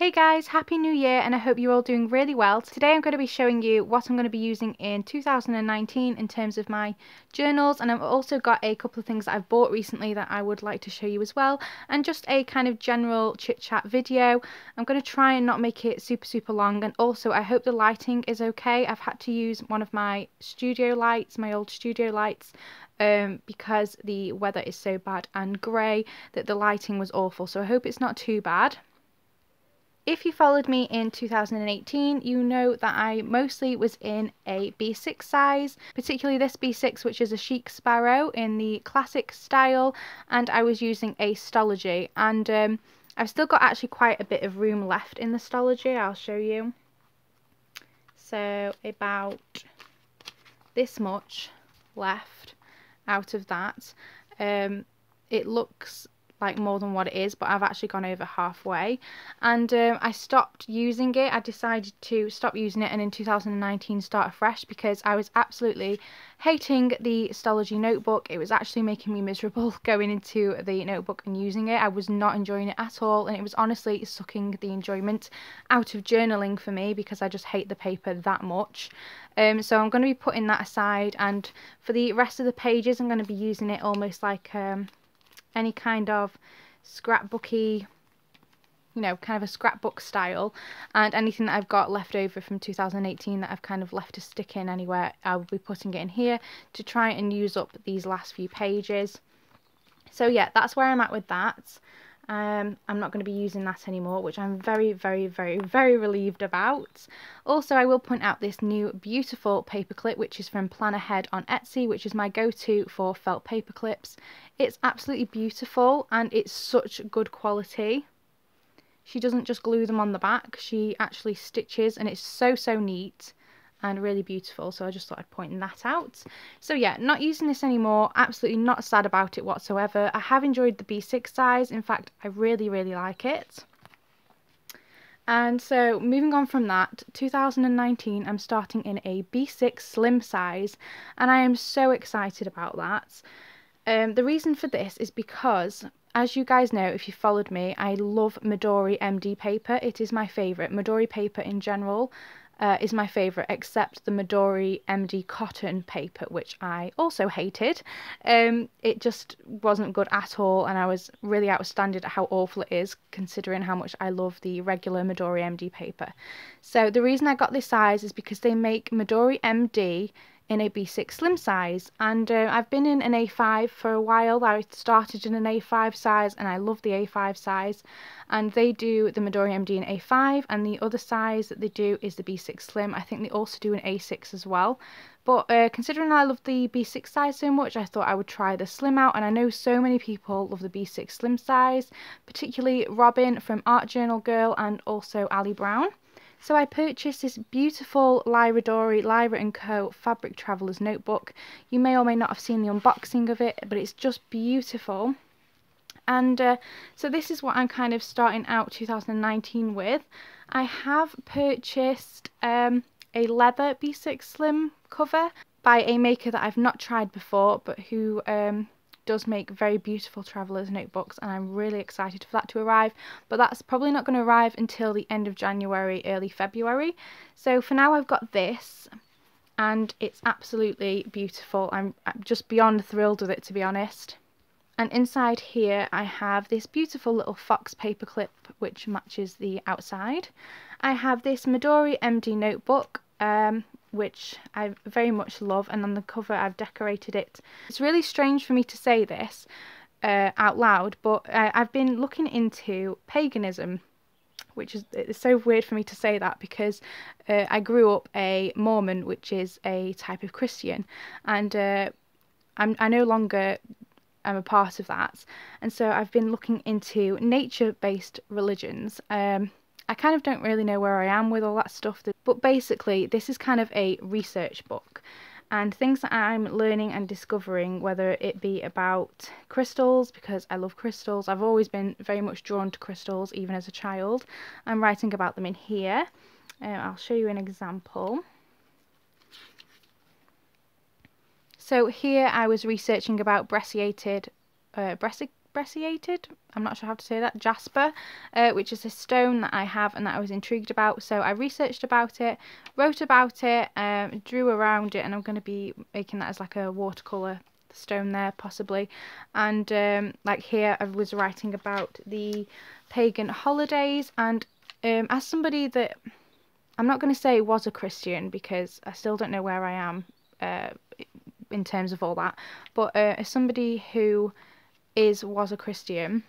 Hey guys, Happy New Year and I hope you're all doing really well. Today I'm going to be showing you what I'm going to be using in 2019 in terms of my journals, and I've also got a couple of things that I've bought recently that I would like to show you as well, and just a kind of general chit chat video. I'm going to try and not make it super long, and also I hope the lighting is okay. I've had to use one of my studio lights, my old studio lights, because the weather is so bad and grey that the lighting was awful, so I hope it's not too bad. If you followed me in 2018, you know that I mostly was in a B6 size, particularly this B6, which is a chic sparrow in the classic style, and I was using a Stology, and I've still got actually quite a bit of room left in the Stology. I'll show you. So about this much left out of that. It looks like more than what it is, but I've actually gone over halfway, and I stopped using it. I decided to stop using it and in 2019 start afresh because I was absolutely hating the Stology notebook. It was actually making me miserable going into the notebook and using it. I was not enjoying it at all, and it was honestly sucking the enjoyment out of journaling for me because I just hate the paper that much. So I'm going to be putting that aside, and for the rest of the pages I'm going to be using it almost like any kind of scrapbooky, kind of a scrapbook style, and anything that I've got left over from 2018 that I've kind of left to stick in anywhere, I'll be putting it in here to try and use up these last few pages. So yeah, that's where I'm at with that. I'm not going to be using that anymore, which I'm very relieved about. Also, I will point out this new beautiful paperclip, which is from Plan Ahead on Etsy, which is my go-to for felt paper clips. It's absolutely beautiful and it's such good quality. She doesn't just glue them on the back, she actually stitches, and it's so neat and really beautiful, so I just thought I'd point that out. So yeah, not using this anymore, absolutely not sad about it whatsoever. I have enjoyed the B6 size, in fact I really like it. And so moving on from that, 2019 I'm starting in a B6 slim size, and I am so excited about that. The reason for this is because, as you guys know if you followed me, I love Midori MD paper. It is my favourite. Midori paper in general is my favourite, except the Midori MD cotton paper, which I also hated. It just wasn't good at all, and I was really outstanding at how awful it is, considering how much I love the regular Midori MD paper. So the reason I got this size is because they make Midori MD in a B6 slim size, and I've been in an A5 for a while. I started in an A5 size and I love the A5 size, and they do the Midori MD in A5, and the other size that they do is the B6 slim. I think they also do an A6 as well, but considering I love the B6 size so much, I thought I would try the slim out, and I know so many people love the B6 slim size, particularly Robin from Art Journal Girl and also Ali Brown. So I purchased this beautiful Lyra & Co Fabric Traveller's Notebook. You may or may not have seen the unboxing of it, but it's just beautiful. And so this is what I'm kind of starting out 2019 with. I have purchased a leather B6 Slim cover by a maker that I've not tried before, but who does make very beautiful traveller's notebooks, and I'm really excited for that to arrive, but that's probably not going to arrive until the end of January, early February. So for now I've got this, and it's absolutely beautiful. I'm just beyond thrilled with it, to be honest. And inside here I have this beautiful little fox paperclip which matches the outside. I have this Midori MD notebook, which I very much love, and on the cover I've decorated it. It's really strange for me to say this out loud, but I've been looking into paganism, which is, it's so weird for me to say that because I grew up a Mormon, which is a type of Christian, and I no longer am a part of that, and so I've been looking into nature-based religions. I kind of don't really know where I am with all that stuff, but basically this is kind of a research book, and things that I'm learning and discovering, whether it be about crystals, because I love crystals. I've always been very much drawn to crystals, even as a child. I'm writing about them in here. I'll show you an example. So here I was researching about brecciated brecciated, I'm not sure how to say that, jasper, which is a stone that I have and that I was intrigued about. So I researched about it, wrote about it, drew around it, and I'm going to be making that as like a watercolour stone there possibly. And like here I was writing about the pagan holidays, and as somebody that, I'm not going to say was a Christian because I still don't know where I am in terms of all that, but as somebody who was a Christian,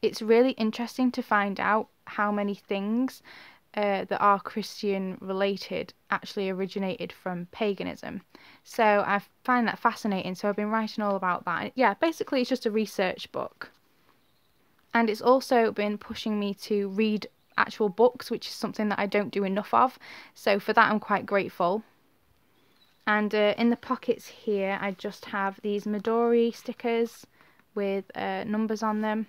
it's really interesting to find out how many things that are Christian related actually originated from paganism. So I find that fascinating, so I've been writing all about that. Yeah, basically it's just a research book. And it's also been pushing me to read actual books, which is something that I don't do enough of, so for that I'm quite grateful. And in the pockets here I just have these Midori stickers with numbers on them.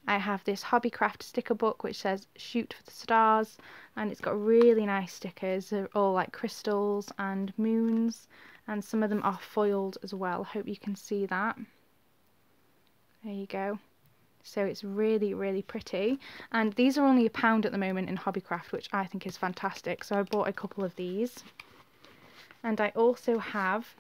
I have this Hobbycraft sticker book which says shoot for the stars, and it's got really nice stickers. They're all like crystals and moons, and some of them are foiled as well. Hope you can see that. There you go. So it's really, really pretty, and these are only £1 at the moment in Hobbycraft, which I think is fantastic, so I bought a couple of these. And I also have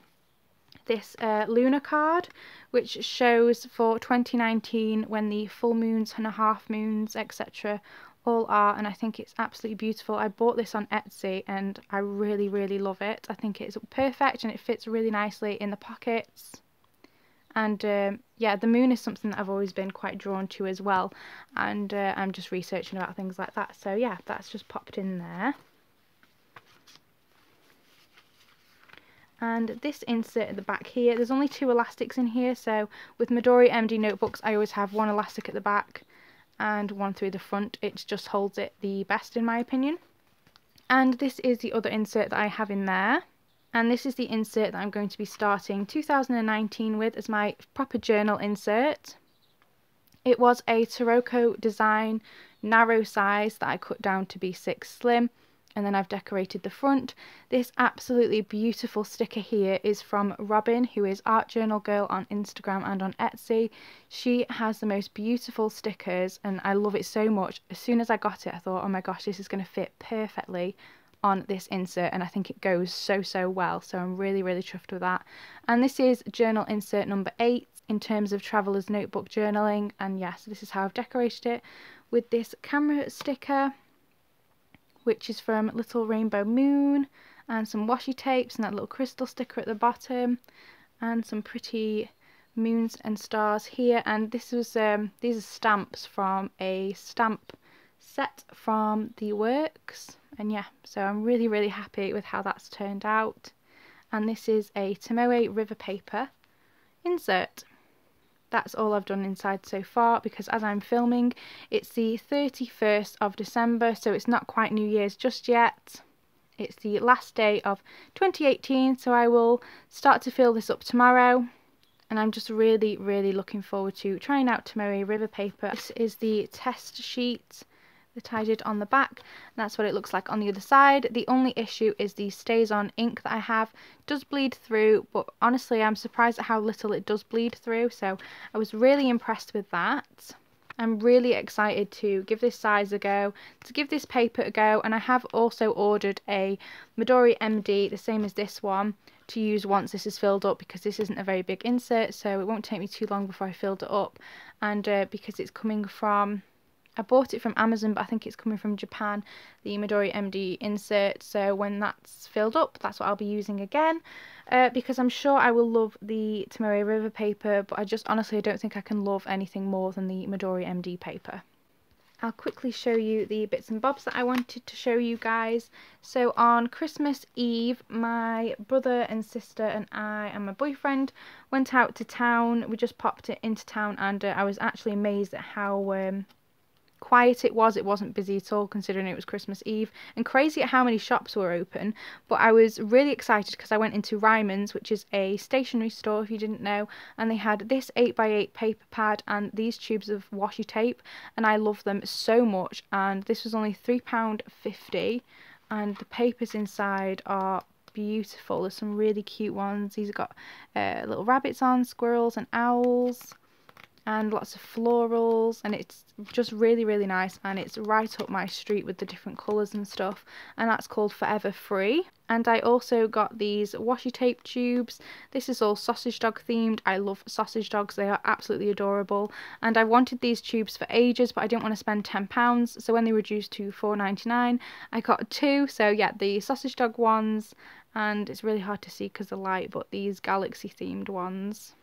this lunar card which shows for 2019 when the full moons and half moons etc. all are, and I think it's absolutely beautiful. I bought this on Etsy and I really, really love it. I think it's perfect and it fits really nicely in the pockets. And yeah, the moon is something that I've always been quite drawn to as well, and I'm just researching about things like that, so yeah, that's just popped in there. And this insert at the back here, there's only 2 elastics in here, so with Midori MD notebooks I always have 1 elastic at the back and 1 through the front. It just holds it the best in my opinion. And this is the other insert that I have in there. And this is the insert that I'm going to be starting 2019 with as my proper journal insert. It was a Taroko design narrow size that I cut down to be 6 slim, and then I've decorated the front. This absolutely beautiful sticker here is from Robin, who is Art Journal Girl on Instagram and on Etsy. She has the most beautiful stickers and I love it so much. As soon as I got it I thought, oh my gosh, this is going to fit perfectly on this insert, and I think it goes so well, so I'm really, really chuffed with that. And this is journal insert number 8 in terms of Traveller's Notebook journaling, and yes, this is how I've decorated it with this camera sticker, which is from Little Rainbow Moon, and some washi tapes and that little crystal sticker at the bottom, and some pretty moons and stars here. And this was these are stamps from a stamp set from the works, and yeah, so I'm really, really happy with how that's turned out. And this is a Tomoe River paper insert. That's all I've done inside so far, because as I'm filming it's the 31st of December, so it's not quite New Year's just yet. It's the last day of 2018, so I will start to fill this up tomorrow, and I'm just really, really looking forward to trying out Tomoe River paper. This is the test sheet that I did on the back, and that's what it looks like on the other side. The only issue is the stays on ink that I have does bleed through, but honestly I'm surprised at how little it does bleed through, so I was really impressed with that. I'm really excited to give this size a go, to give this paper a go, and I have also ordered a Midori MD, the same as this one, to use once this is filled up, because this isn't a very big insert, so it won't take me too long before I filled it up. And because it's coming from, I bought it from Amazon, but I think it's coming from Japan, the Midori MD insert, so when that's filled up, that's what I'll be using again, because I'm sure I will love the Tomoe River paper, but I just honestly don't think I can love anything more than the Midori MD paper. I'll quickly show you the bits and bobs that I wanted to show you guys. So on Christmas Eve, my brother and sister and I and my boyfriend went out to town. We just popped it into town, and I was actually amazed at how quiet it was. It wasn't busy at all considering it was Christmas Eve, and crazy at how many shops were open. But I was really excited because I went into Ryman's, which is a stationery store if you didn't know, and they had this 8x8 paper pad and these tubes of washi tape, and I love them so much. And this was only £3.50, and the papers inside are beautiful. There's some really cute ones. These have got little rabbits on, squirrels and owls. and lots of florals, and it's just really, really nice, and it's right up my street with the different colours and stuff, and that's called Forever Free. And I also got these washi tape tubes. This is all sausage dog themed. I love sausage dogs, they are absolutely adorable, and I wanted these tubes for ages, but I didn't want to spend £10, so when they reduced to £4.99 I got two. So yeah, the sausage dog ones, and it's really hard to see because of the light, but these galaxy themed ones,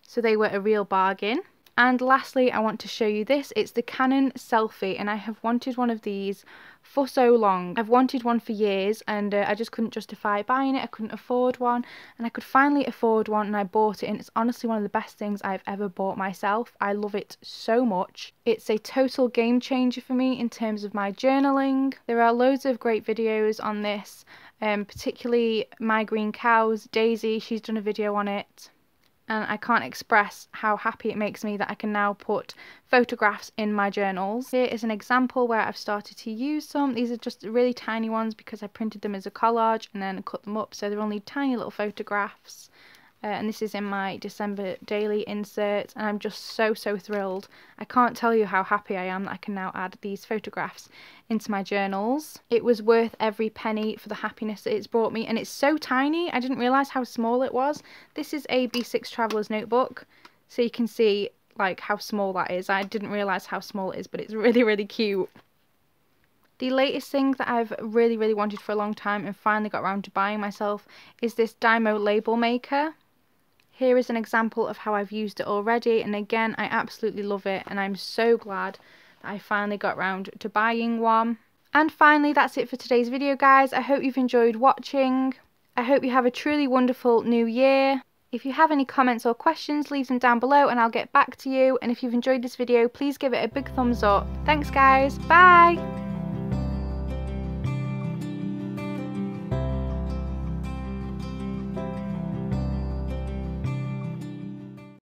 so they were a real bargain. And lastly, I want to show you this. It's the Canon Selphy, and I have wanted one of these for so long. I've wanted one for years, and I just couldn't justify buying it. I couldn't afford one, and I could finally afford one, and I bought it, and it's honestly one of the best things I've ever bought myself. I love it so much. It's a total game changer for me in terms of my journaling. There are loads of great videos on this, particularly My Green Cows, Daisy, she's done a video on it. And I can't express how happy it makes me that I can now put photographs in my journals. Here is an example where I've started to use some. These are just really tiny ones because I printed them as a collage and then cut them up, so they're only tiny little photographs. And this is in my December daily insert, and I'm just so thrilled. I can't tell you how happy I am that I can now add these photographs into my journals. It was worth every penny for the happiness that it's brought me, and it's so tiny. I didn't realise how small it was. This is a B6 Traveller's Notebook, so you can see like how small that is. I didn't realise how small it is, but it's really cute. The latest thing that I've really wanted for a long time and finally got around to buying myself is this Dymo label maker. Here is an example of how I've used it already, and again I absolutely love it, and I'm so glad that I finally got round to buying one. And finally, that's it for today's video, guys. I hope you've enjoyed watching. I hope you have a truly wonderful new year. If you have any comments or questions, leave them down below and I'll get back to you. And if you've enjoyed this video, please give it a big thumbs up. Thanks guys, bye!